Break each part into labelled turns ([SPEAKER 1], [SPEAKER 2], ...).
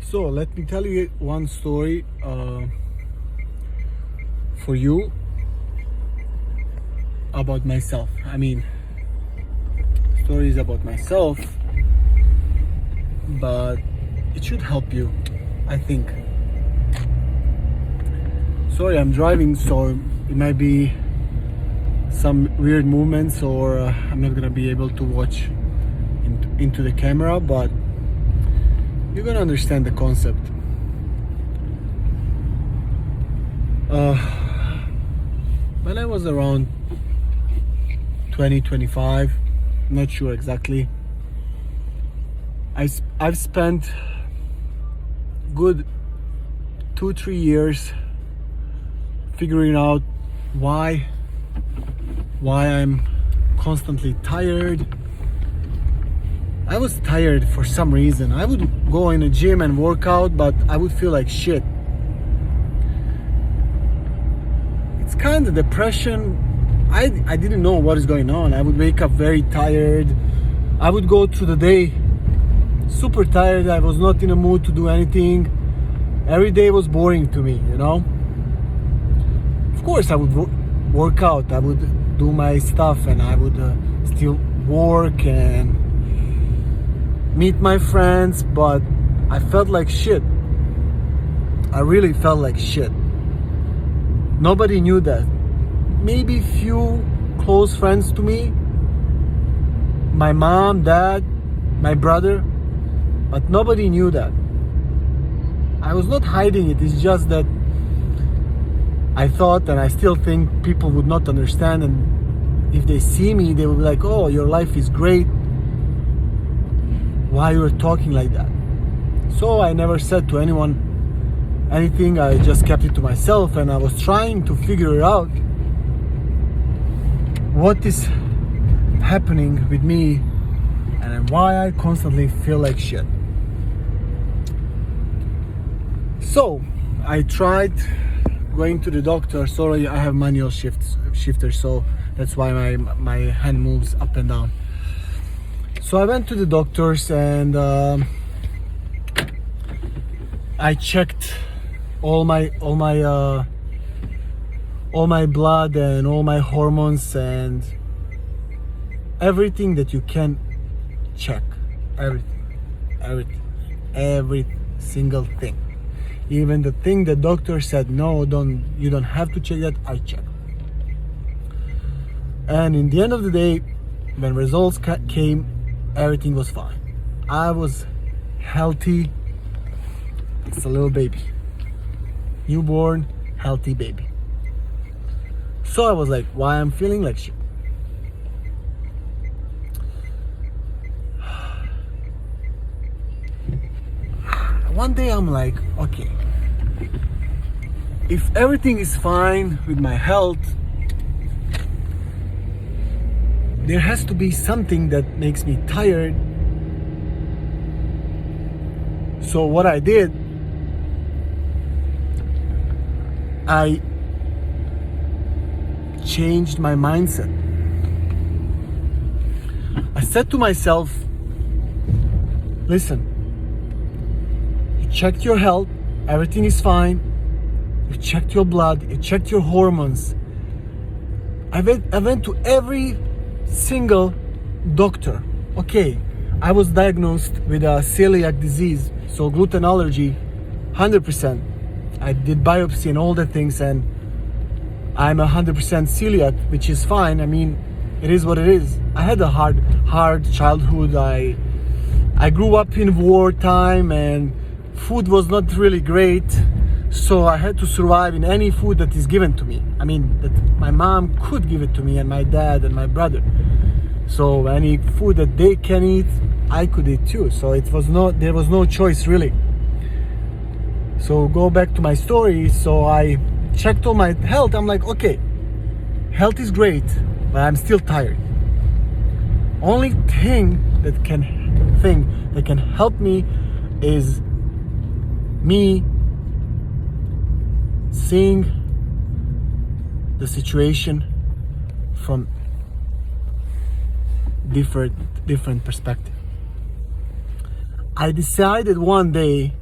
[SPEAKER 1] So let me tell you one story for you about myself. Stories about myself, but it should help you, I think. Sorry, I'm driving, so it might be some weird movements, or I'm not gonna be able to watch into the camera, but you're gonna understand the concept. When I was around 20-25, not sure exactly, I've spent good 2-3 years figuring out why I'm constantly tired. I was tired for some reason. I would go in a gym and work out, but I would feel like shit. It's kind of depression. I didn't know what is going on. I would wake up very tired. I would go through the day super tired. I was not in a mood to do anything. Every day was boring to me, you know. Of course, I would work out. I would do my stuff, and I would still work and meet my friends, but I felt like shit. I really felt like shit. Nobody knew that. Maybe few close friends to me, my mom, dad, my brother, but nobody knew that. I was not hiding it. It's just that I thought, and I still think, people would not understand, and if they see me, they will be like, oh, your life is great, why you're talking like that? So I never said to anyone anything. I just kept it to myself, and I was trying to figure out what is happening with me and why I constantly feel like shit. So I tried going to the doctor. Sorry, I have manual shifter, so that's why my hand moves up and down. So I went to the doctors, and I checked all my blood and all my hormones and everything that you can check. Every single thing. Even the thing the doctor said, no, you don't have to check that, I checked. And in the end of the day, when results came, everything was fine. I was healthy. It's a little baby. Newborn, healthy baby. So I was like, why I'm feeling like shit? One day I'm like, okay, if everything is fine with my health, there has to be something that makes me tired. So what I did, I changed my mindset. I said to myself, listen, you checked your health, everything is fine. You checked your blood, you checked your hormones. I went to every single doctor. Okay, I was diagnosed with a celiac disease, so gluten allergy, 100%. I did biopsy and all the things, and I'm 100% celiac, which is fine. I mean, it is what it is. I had a hard childhood. I grew up in wartime, and food was not really great, so I had to survive in any food that is given to me. I mean, that my mom could give it to me, and my dad and my brother. So any food that they can eat, I could eat too. So there was no choice really. So go back to my story. So I checked all my health. I'm like, okay, health is great, but I'm still tired. Only thing that can help me is me seeing the situation from different perspective. I decided one day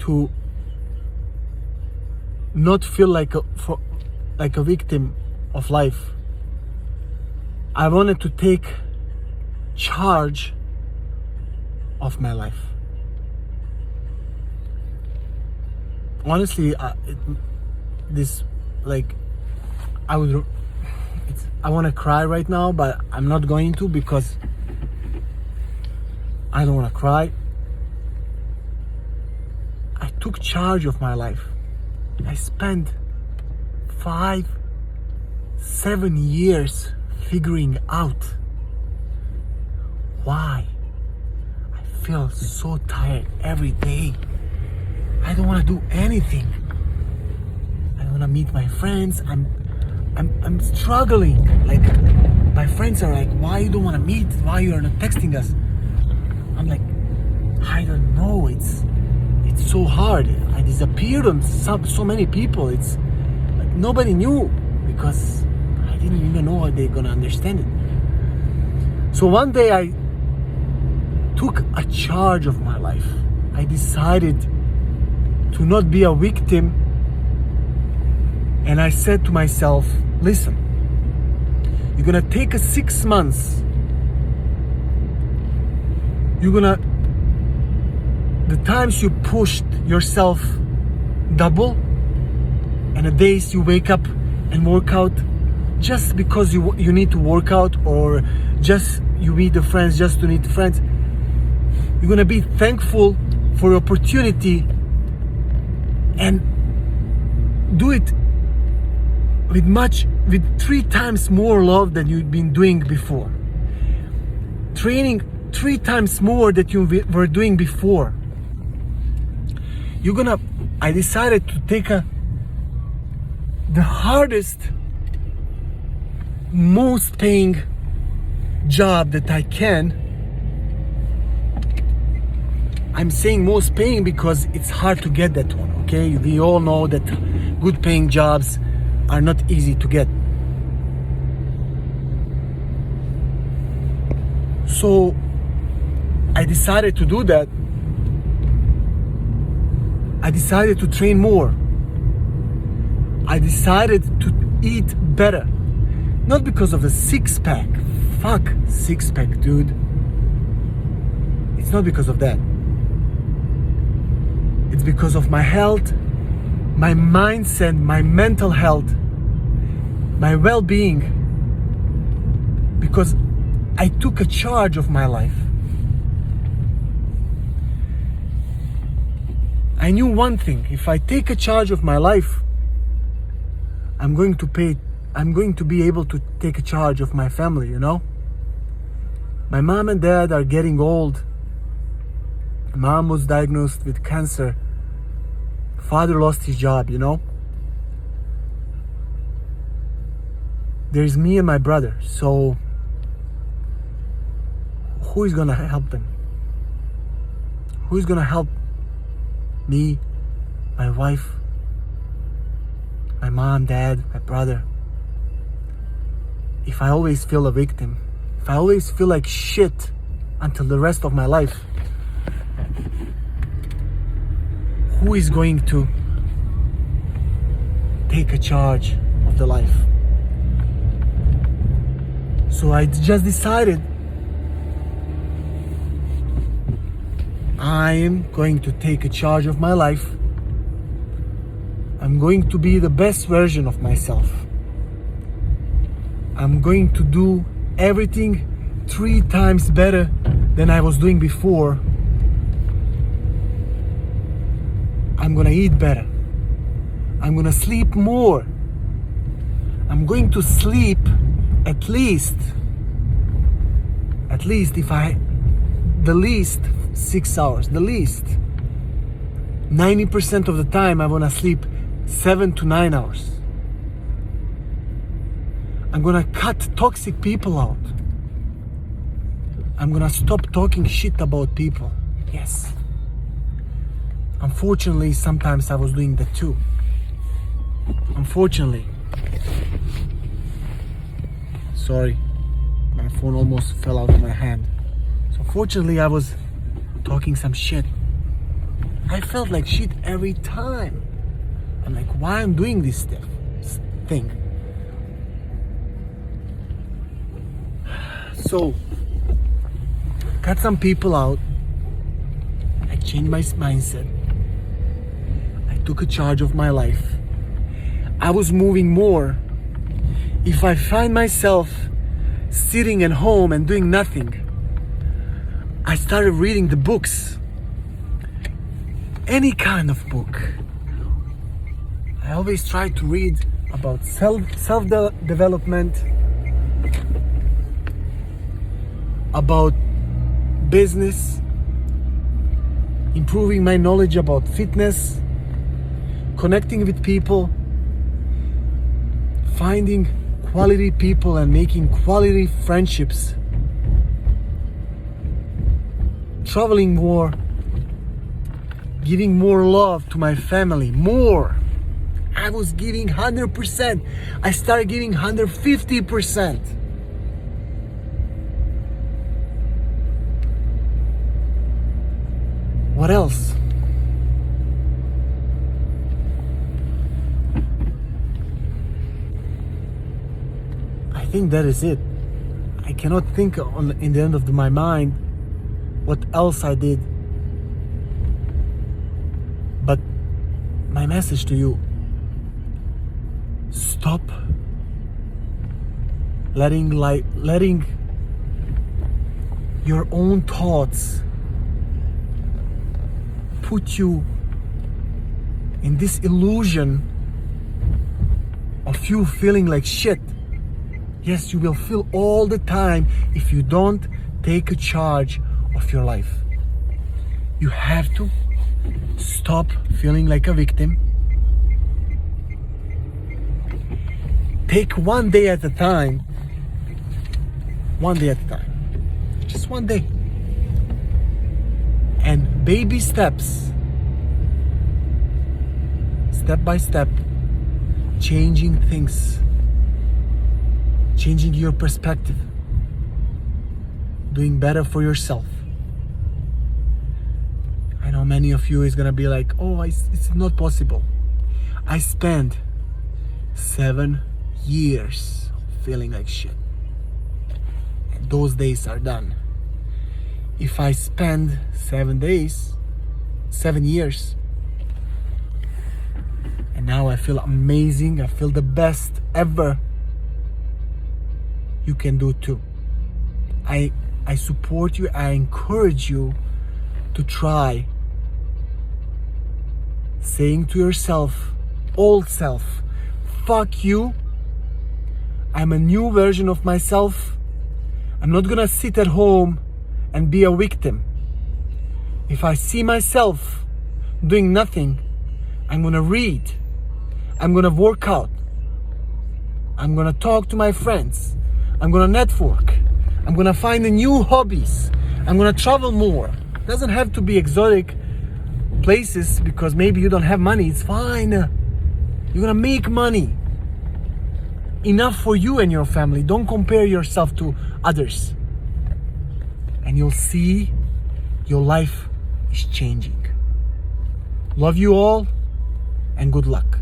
[SPEAKER 1] to not feel like a victim of life. I wanted to take charge of my life. Honestly, I want to cry right now, but I'm not going to, because I don't want to cry. I took charge of my life. I spent 5-7 years figuring out why I feel so tired every day. I don't want to do anything. I don't want to meet my friends. I'm struggling. Like, my friends are like, why you don't want to meet? Why you are not texting us? I'm like, I don't know. It's so hard. I disappeared on so many people. It's like nobody knew, because I didn't even know how they're gonna understand it. So one day I took a charge of my life. I decided to not be a victim, and I said to myself, listen, you're gonna take 6 months. The times you pushed yourself double, and the days you wake up and work out just because you need to work out, or just you meet the friends just to meet friends. You're gonna be thankful for the opportunity and do it with 3 times more love than you've been doing before. Training 3 times more that you were doing before. I decided to take the hardest, most paying job that I can. I'm saying most paying because it's hard to get that one, okay? We all know that good paying jobs are not easy to get. So I decided to do that. I decided to train more. I decided to eat better. Not because of a 6-pack. Fuck 6-pack, dude. It's not because of that. It's because of my health, my mindset, my mental health, my well-being. Because I took a charge of my life. I knew one thing: if I take a charge of my life, I'm going to be able to take a charge of my family, you know? My mom and dad are getting old. Mom was diagnosed with cancer. Father lost his job, you know? There's me and my brother, so who is gonna help them? Who is gonna help me, my wife, my mom, dad, my brother? If I always feel a victim, if I always feel like shit until the rest of my life, who is going to take a charge of the life? So I just decided I am going to take a charge of my life. I'm going to be the best version of myself. I'm going to do everything 3 times better than I was doing before. I'm gonna eat better. I'm gonna sleep more. I'm going to sleep at least the least 6 hours, the least. 90% of the time I wanna sleep 7 to 9 hours. I'm gonna cut toxic people out. I'm gonna stop talking shit about people. Yes. Unfortunately, sometimes I was doing that too. Unfortunately. Sorry, my phone almost fell out of my hand. So fortunately, I was talking some shit. I felt like shit every time. I'm like, why I'm doing this thing? So, cut some people out. I changed my mindset. I took a charge of my life. I was moving more. If I find myself sitting at home and doing nothing, I started reading the books. Any kind of book. I always try to read about self-development, about business, improving my knowledge about fitness, connecting with people, finding quality people and making quality friendships, traveling more, giving more love to my family, more. I was giving 100%. I started giving 150%. What else? I think that is it. I cannot think in the end of my mind what else I did. But my message to you, stop letting your own thoughts put you in this illusion of you feeling like shit. Yes, you will feel all the time if you don't take a charge of your life. You have to stop feeling like a victim. Take one day at a time. One day at a time. Just one day. And baby steps. Step by step. Changing things. Changing your perspective. Doing better for yourself. I know many of you is gonna be like, oh, it's not possible. I spent 7 years feeling like shit. And those days are done. If I spend 7 years, and now I feel amazing, I feel the best ever, you can do too. I support you, I encourage you to try saying to yourself, old self, fuck you, I'm a new version of myself. I'm not gonna sit at home and be a victim. If I see myself doing nothing, I'm gonna read, I'm gonna work out, I'm gonna talk to my friends, I'm gonna network, I'm gonna find new hobbies, I'm gonna travel more. It doesn't have to be exotic places because maybe you don't have money, it's fine. You're gonna make money. Enough for you and your family. Don't compare yourself to others. And you'll see your life is changing. Love you all and good luck.